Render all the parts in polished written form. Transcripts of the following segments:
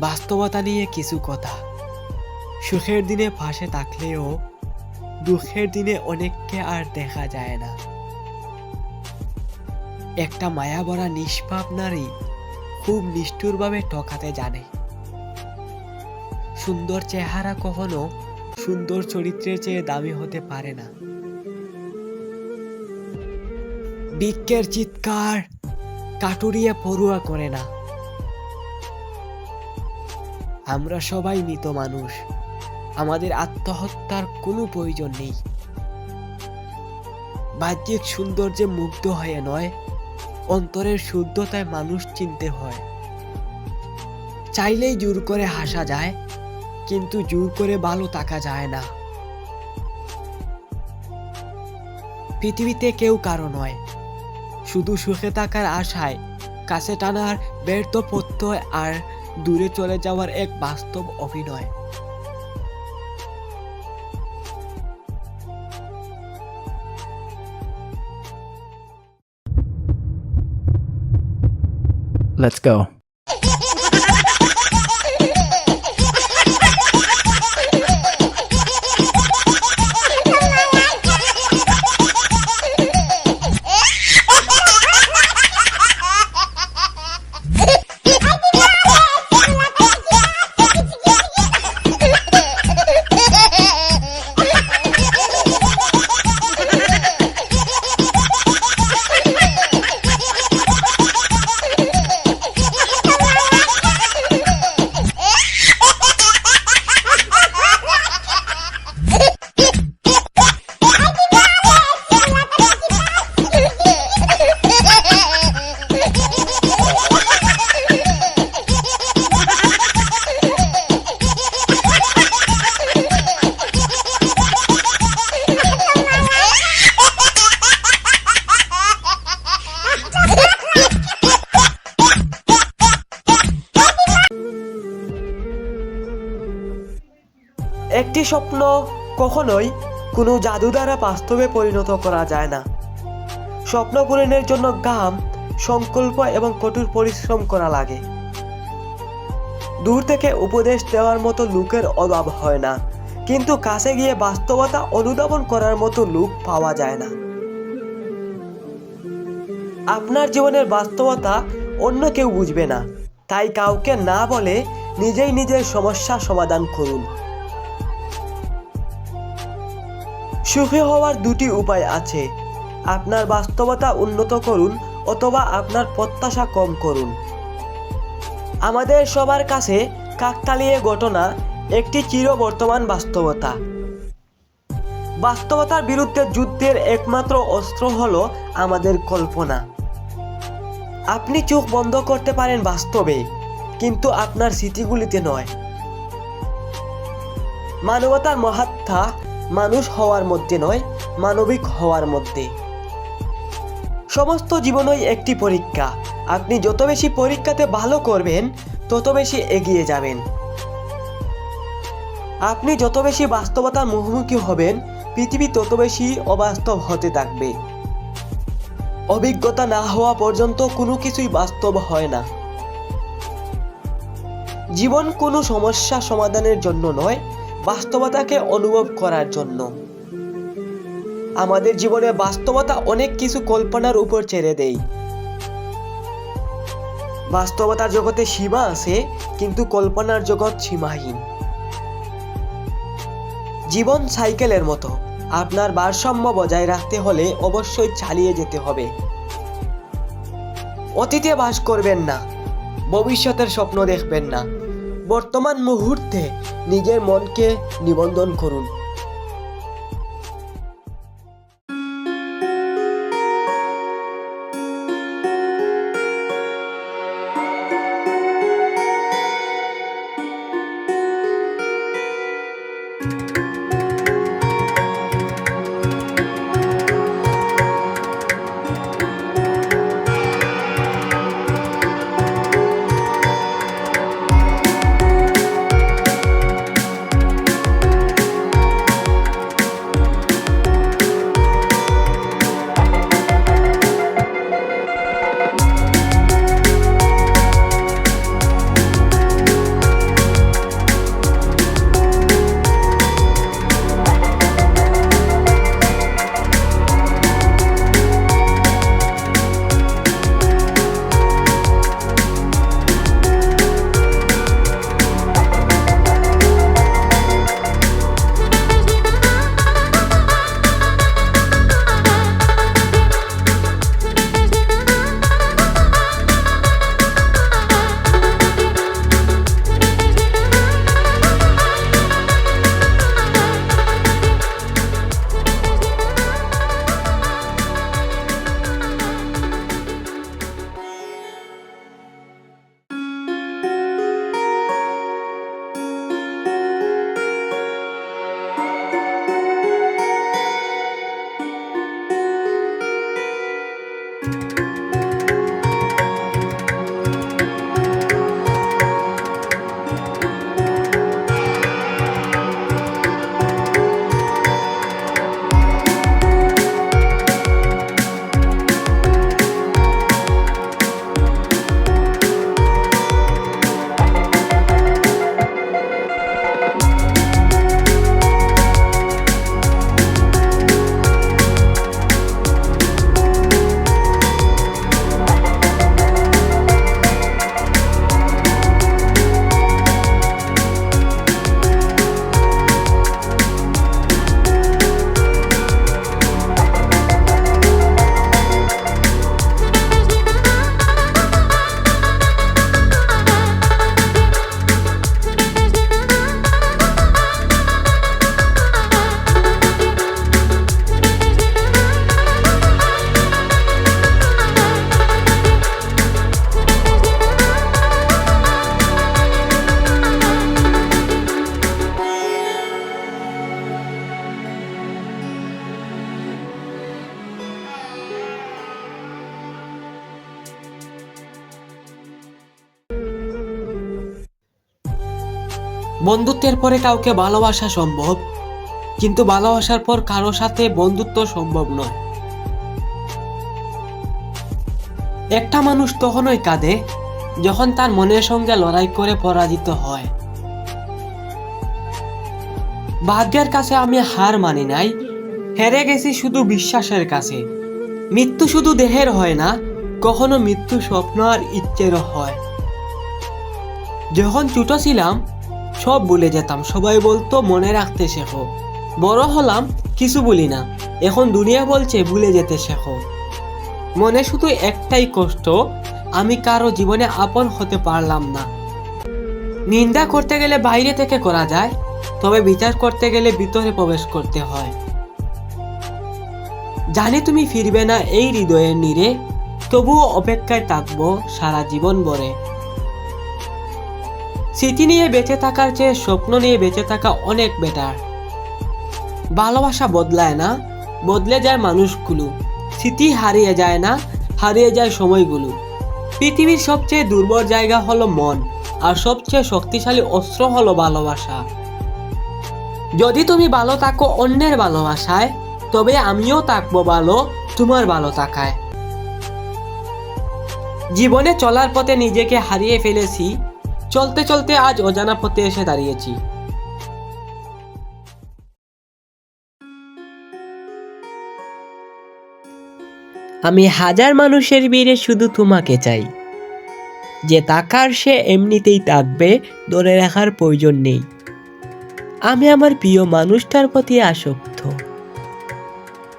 বাস্তবতা নিয়ে কিছু কথা। সুখের দিনে পাশে থাকলেও দুঃখের দিনে অনেককে আর দেখা যায় না। একটা মায়াভরা নিষ্পাপ নারী খুব নিষ্ঠুরভাবে ঠকাতে জানে। সুন্দর চেহারা কখনো সুন্দর চরিত্রের চেয়ে দামি হতে পারে না। বিজ্ঞের চিৎকার কাটুরিয়ে পড়ুয়া করে না। আমরা সবাই মৃত মানুষ, আমাদের আত্মহত্যার কোনো প্রয়োজন নেই। বাহ্যিক সৌন্দর্যে মুগ্ধ হয়ে নয়, অন্তরের শুদ্ধতায় মানুষ চিনতে হয়। চাইলেই জোর করে হাসা যায়, কিন্তু জোর করে ভালো থাকা যায় না। পৃথিবীতে কেউ কারো নয়, শুধু সুখে থাকার আশায় কাছে টানার ব্যর্থ প্রত্যয় আর দূরে চলে যাওয়ার এক বাস্তব অভিনয়। Let's go. একটি স্বপ্ন কখনোই কোনো জাদু দ্বারা বাস্তবে পরিণত করা যায় না। স্বপ্ন পূরণের জন্য ঘাম, সংকল্প এবং কঠোর পরিশ্রম করা লাগে। দূর থেকে উপদেশ দেওয়ার মতো লোকের অভাব হয় না, কিন্তু কাছে গিয়ে বাস্তবতা অনুধাবন করার মতো লোক পাওয়া যায় না। আপনার জীবনের বাস্তবতা অন্য কেউ বুঝবে না, তাই কাউকে না বলে নিজেই নিজের সমস্যা সমাধান করুন। সুখী হওয়ার দুটি উপায় আছে, আপনার বাস্তবতা উন্নত করুন অথবা আপনার প্রত্যাশা কম করুন। আমাদের সবার কাছে কাকতালীয় ঘটনা একটি চিরবর্তমান বাস্তবতা। বাস্তবতার বিরুদ্ধে যুদ্ধের একমাত্র অস্ত্র হলো আমাদের কল্পনা। আপনি চোখ বন্ধ করতে পারেন বাস্তবে, কিন্তু আপনার স্মৃতিগুলিতে নয়। মানবতার মহাত্মা মানুষ হওয়ার মধ্যে নয়, মানবিক হওয়ার মধ্যে। সমস্ত জীবনই একটি পরীক্ষা। আপনি যত বেশি পরীক্ষাতে ভালো করবেন, তত বেশি এগিয়ে যাবেন। আপনি যত বেশি বাস্তবতার মুখোমুখি হবেন, পৃথিবী তত বেশি অবাস্তব হতে থাকবে। অভিজ্ঞতা না হওয়া পর্যন্ত কোনো কিছুই বাস্তব হয় না। জীবন কোনো সমস্যা সমাধানের জন্য নয়, বাস্তবতাকে অনুভব করার জন্য। আমাদের জীবনে বাস্তবতা অনেক কিছু কল্পনার উপর ছেড়ে দেয়। বাস্তবতার জগতে সীমা আছে, কিন্তু কল্পনার জগৎ সীমাহীন। জীবন সাইকেলের মতো, আপনার ভারসাম্য বজায় রাখতে হলে অবশ্যই চালিয়ে যেতে হবে। অতীতে বাস করবেন না, ভবিষ্যতের স্বপ্ন দেখবেন না। বর্তমান মুহূর্তে নিজের মনকে নিবন্ধন করুন। বন্ধুত্বের পরে কাউকে ভালোবাসা সম্ভব, কিন্তু ভালোবাসার পর কারো সাথে বন্ধুত্ব সম্ভব নয়। একটা মানুষ তখনই কাঁদে যখন তার মনের সঙ্গে লড়াই করে পরাজিত হয়। ভাগ্যের কাছে আমি হার মানি নাই, হেরে গেছি শুধু বিশ্বাসের কাছে। মৃত্যু শুধু দেহের হয় না, কখনো মৃত্যু স্বপ্ন আর ইচ্ছেরও হয়। যখন ছোট ছিলাম সব ভুলে যেতাম, সবাই বলতো মনে রাখতে শেখো। বড় হলাম, কিছু বলি না, এখন দুনিয়া বলছে ভুলে যেতে শেখো। মনে শুধু একটাই কষ্ট, আমি কারো জীবনে আপন হতে পারলাম না। নিন্দা করতে গেলে বাইরে থেকে করা যায়, তবে বিচার করতে গেলে ভিতরে প্রবেশ করতে হয়। জানি তুমি ফিরবে না এই হৃদয়ের নীড়ে, তবুও অপেক্ষায় থাকবো সারা জীবন ভরে। স্মৃতি নিয়ে বেঁচে থাকার চেয়ে স্বপ্ন নিয়ে বেঁচে থাকা অনেক বেটার। ভালোবাসা বদলায় না, বদলে যায় মানুষগুলো। স্মৃতি হারিয়ে যায় না, হারিয়ে যায় সময়গুলো। পৃথিবীর সবচেয়ে দুর্বল জায়গা হলো মন, আর সবচেয়ে শক্তিশালী অস্ত্র হলো ভালোবাসা। যদি তুমি ভালো থাকো অন্যের ভালোবাসায়, তবে আমিও থাকবো ভালো তোমার ভালো থাকায়। জীবনে চলার পথে নিজেকে হারিয়ে ফেলেছি, চলতে চলতে আজ অজানা পথে এসে দাঁড়িয়েছি। আমি হাজার মানুষের ভিড়ে শুধু তোমাকে চাই, যে তাকার সে এমনিতেই থাকবে, ধরে রাখার প্রয়োজন নেই। আমি আমার প্রিয় মানুষটার প্রতি আসক্ত।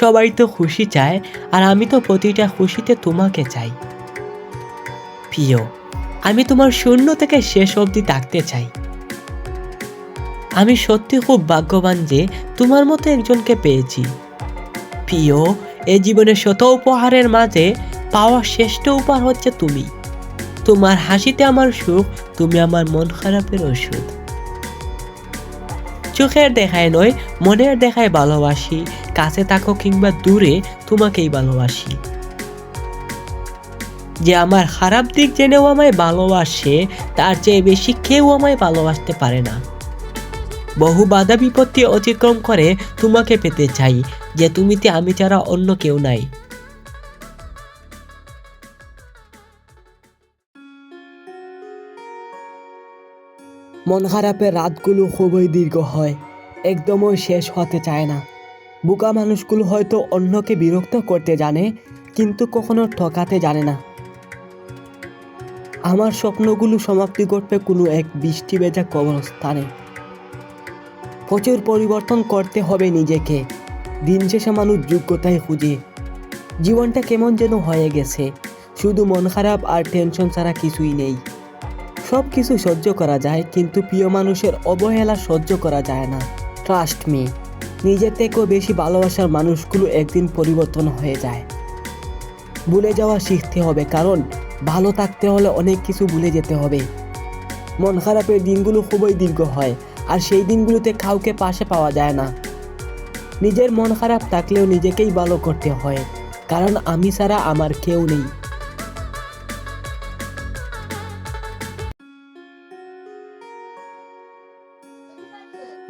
সবাই তো খুশি চায়, আর আমি তো প্রতিটা খুশিতে তোমাকে চাই। প্রিয়, আমি তোমার শূন্য থেকে শেষ অবধি থাকতে চাই। আমি সত্যি খুব ভাগ্যবান যে তোমার মতো একজনকে পেয়েছি। প্রিয়, এই জীবনের শত উপহারের মাঝে পাওয়া শ্রেষ্ঠ উপহার হচ্ছে তুমি। তোমার হাসিতে আমার সুখ, তুমি আমার মন খারাপের ওষুধ। চোখের দেখায় নয়, মনের দেখায় ভালোবাসি। কাছে থাকো কিংবা দূরে, তোমাকেই ভালোবাসি। যে আমার খারাপ দিক জেনেও আমায় ভালোবাসে, তার চেয়ে বেশি কেউ আমায় ভালোবাসতে পারে না। বহু বাধা বিপত্তি অতিক্রম করে তোমাকে পেতে চাই, যে তুমিতে আমি ছাড়া অন্য কেউ নাই। মন খারাপের রাতগুলো খুবই দীর্ঘ হয়, একদমই শেষ হতে চায় না। বোকা মানুষগুলো হয়তো অন্যকে বিরক্ত করতে জানে, কিন্তু কখনো ঠকাতে জানে না। আমার স্বপ্নগুলো সমাপ্তি ঘটবে কোনো এক বৃষ্টি ভেজা কবরস্থানে। প্রচুর পরিবর্তন করতে হবে নিজেকে। দিন শেষে মানুষ যোগ্যতায় খুঁজে। জীবনটা কেমন যেন হয়ে গেছে, শুধু মন খারাপ আর টেনশন ছাড়া কিছুই নেই। সব কিছু সহ্য করা যায়, কিন্তু প্রিয় মানুষের অবহেলা সহ্য করা যায় না। ট্রাস্ট মি, নিজের থেকেও বেশি ভালোবাসার মানুষগুলো একদিন পরিবর্তন হয়ে যায়। ভুলে যাওয়া শিখতে হবে, কারণ ভালো থাকতে হলে অনেক কিছু ভুলে যেতে হবে। মন খারাপের দিনগুলো খুবই দীর্ঘ হয়, আর সেই দিনগুলোতে কাউকে পাশে পাওয়া যায় না। নিজের মন খারাপ থাকলেও নিজেকেই ভালো করতে হয়, কারণ আমি ছাড়া আমার কেউ নেই।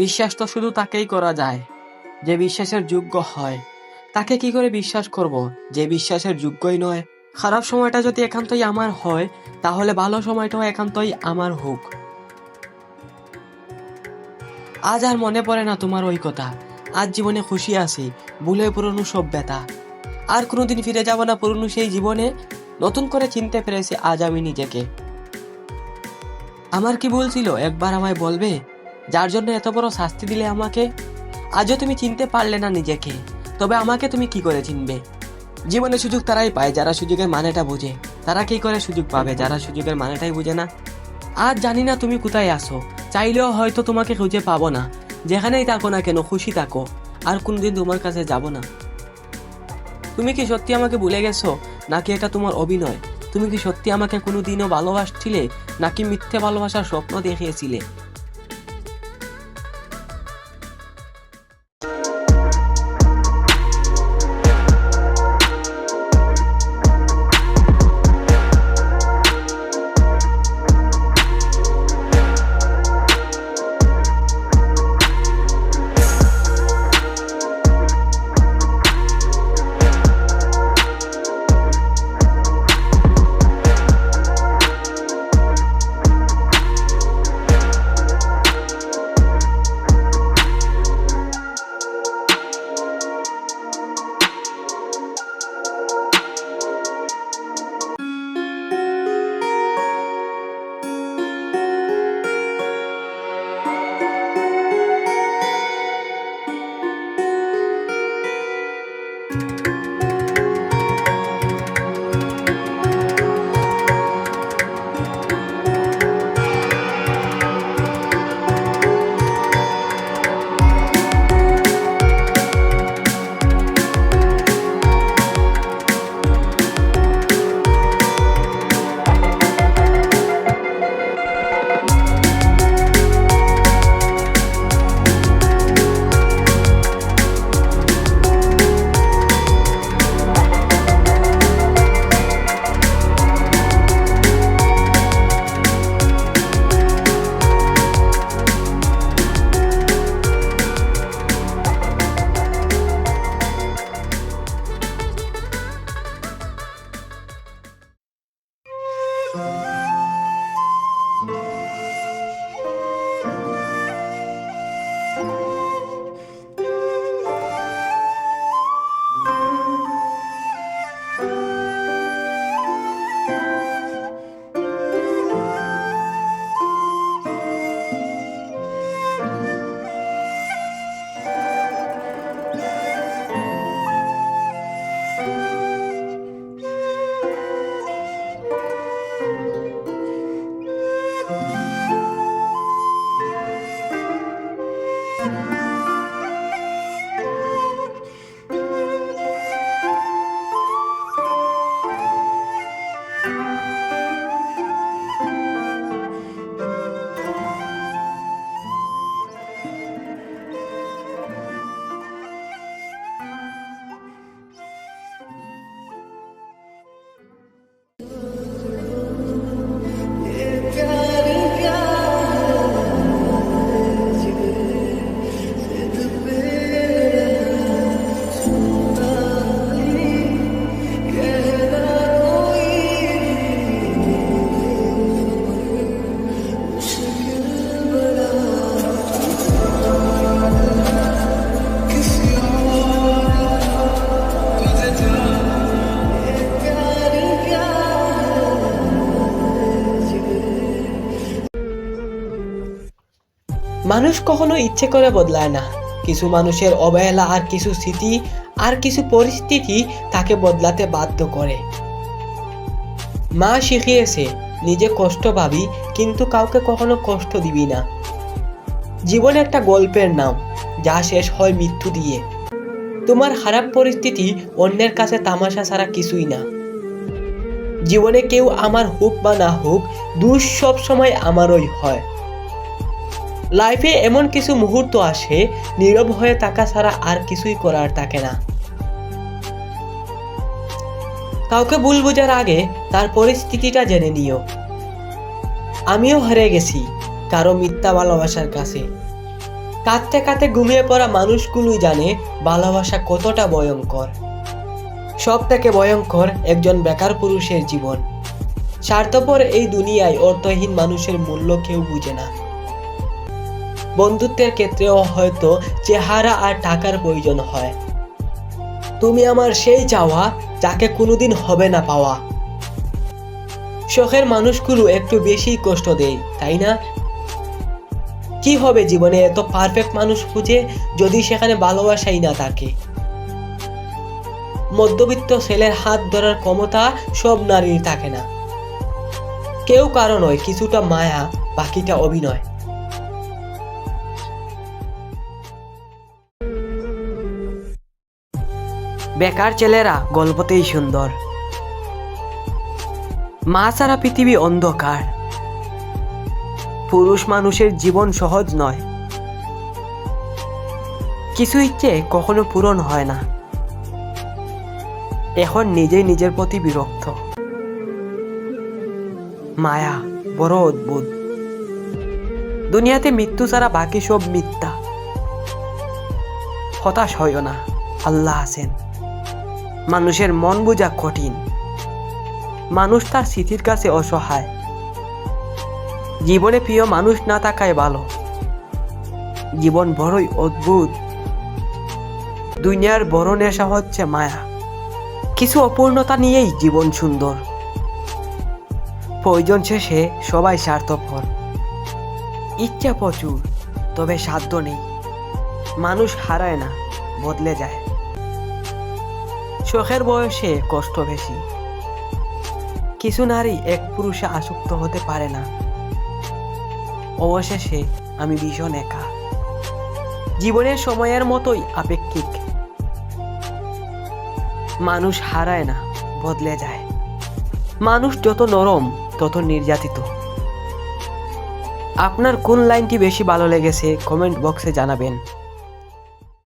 বিশ্বাস তো শুধু তাকেই করা যায় যে বিশ্বাসের যোগ্য হয়। তাকে কি করে বিশ্বাস করব যে বিশ্বাসের যোগ্যই নয়? খারাপ সময়টা যদি একান্তই আমার হয়, তাহলে ভালো সময়টাও একান্তই আমার হোক। আজ আর মনে পড়ে না তোমার ওই কথা। আজ জীবনে খুশি আছি, ভুলে পুরনো সব ব্যথা। আর কোনোদিন ফিরে যাব না পুরনো সেই জীবনে। নতুন করে চিনতে পেরেছি আজ আমি নিজেকে। আমার কি ভুল ছিল একবার আমায় বলবে, যার জন্য এত বড় শাস্তি দিলে আমাকে? আজও তুমি চিনতে পারলে না নিজেকে, তবে আমাকে তুমি কি করে চিনবে? জীবনে সুযোগ তারাই পায় যারা সুযোগের মানেটা বোঝে। তারা কি করে সুযোগ পাবে যারা সুযোগের মানেটাই বোঝে না? আজ জানি না তুমি কোথায় আসো, চাইলেও হয়তো তোমাকে খুঁজে পাবো না। যেখানেই থাকো না কেন খুশি থাকো, আর কোনদিন তোমার কাছে যাব না। তুমি কি সত্যি আমাকে ভুলে গেছো, নাকি এটা তোমার অভিনয়? তুমি কি সত্যি আমাকে কোনোদিনও ভালোবাসছিলে, নাকি মিথ্যে ভালোবাসার স্বপ্ন দেখিয়েছিলে? মানুষ কখনো ইচ্ছে করে বদলায় না। কিছু মানুষের অবহেলা আর কিছু স্মৃতি আর কিছু পরিস্থিতি তাকে বদলাতে বাধ্য করে। মা শিখিয়েছে, নিজে কষ্ট পাবি কিন্তু কাউকে কখনো কষ্ট দিবি না। জীবন একটা গল্পের নাম, যা শেষ হয় মৃত্যু দিয়ে। তোমার খারাপ পরিস্থিতি অন্যের কাছে তামাশা ছাড়া কিছুই না। জীবনে কেউ আমার হোক বা না হোক, দোষ সব সময় আমারই হয়। লাইফে এমন কিছু মুহূর্ত আসে, নীরব হয়ে থাকা ছাড়া আর কিছুই করার থাকে না। কাউকে ভুল বোঝার আগে তার পরিস্থিতিটা জেনে নিও। আমিও হেরে গেছি কারো মিথ্যা ভালোবাসার কাছে। কাঁদতে কাঁদতে ঘুমিয়ে পড়া মানুষগুলোই জানে ভালোবাসা কতটা ভয়ঙ্কর। সব থেকে ভয়ঙ্কর একজন বেকার পুরুষের জীবন। স্বার্থপর এই দুনিয়ায় অর্থহীন মানুষের মূল্য কেউ বুঝে না। বন্ধুত্বের ক্ষেত্রেও হয়তো চেহারা আর টাকার প্রয়োজন হয়। তুমি আমার সেই চাওয়া, যাকে কোনোদিন হবে না পাওয়া। শখের মানুষগুলো একটু বেশি কষ্ট দেয়, তাই না? কি হবে জীবনে এত পারফেক্ট মানুষ খুঁজে যদি সেখানে ভালোবাসাই না থাকে? মধ্যবিত্ত ছেলের হাত ধরার ক্ষমতা সব নারীর থাকে না। কেউ কারো নয়, কিছুটা মায়া, বাকিটা অভিনয়। বেকার ছেলেরা গল্পতেই সুন্দর। মা ছাড়া পৃথিবী অন্ধকার। পুরুষ মানুষের জীবন সহজ নয়। কিছু ইচ্ছে কখনো পূরণ হয় না। এখন নিজেই নিজের প্রতি বিরক্ত। মায়া বড় অদ্ভুত। দুনিয়াতে মৃত্যু ছাড়া বাকি সব মিথ্যা। হতাশ হইও না, আল্লাহ আছেন। মানুষের মন বোঝা কঠিন। মানুষ তার স্মৃতির কাছে অসহায়। জীবনে প্রিয় মানুষ না থাকায় ভালো। জীবন বড়ই অদ্ভুত। দুনিয়ার বড় নেশা হচ্ছে মায়া। কিছু অপূর্ণতা নিয়েই জীবন সুন্দর। প্রয়োজন শেষে সবাই স্বার্থপর। ইচ্ছা প্রচুর, তবে সাধ্য নেই। মানুষ হারায় না, বদলে যায়। শখের বয়সে কষ্ট বেশি। কিছু নারী এক পুরুষে আসক্ত হতে পারে না। অবশেষে আমি ভীষণ একা। জীবনের সময়ের মতোই আপেক্ষিক। মানুষ হারায় না, বদলে যায়। মানুষ যত নরম তত নির্যাতিত। আপনার কোন লাইনটি বেশি ভালো লেগেছে কমেন্ট বক্সে জানাবেন।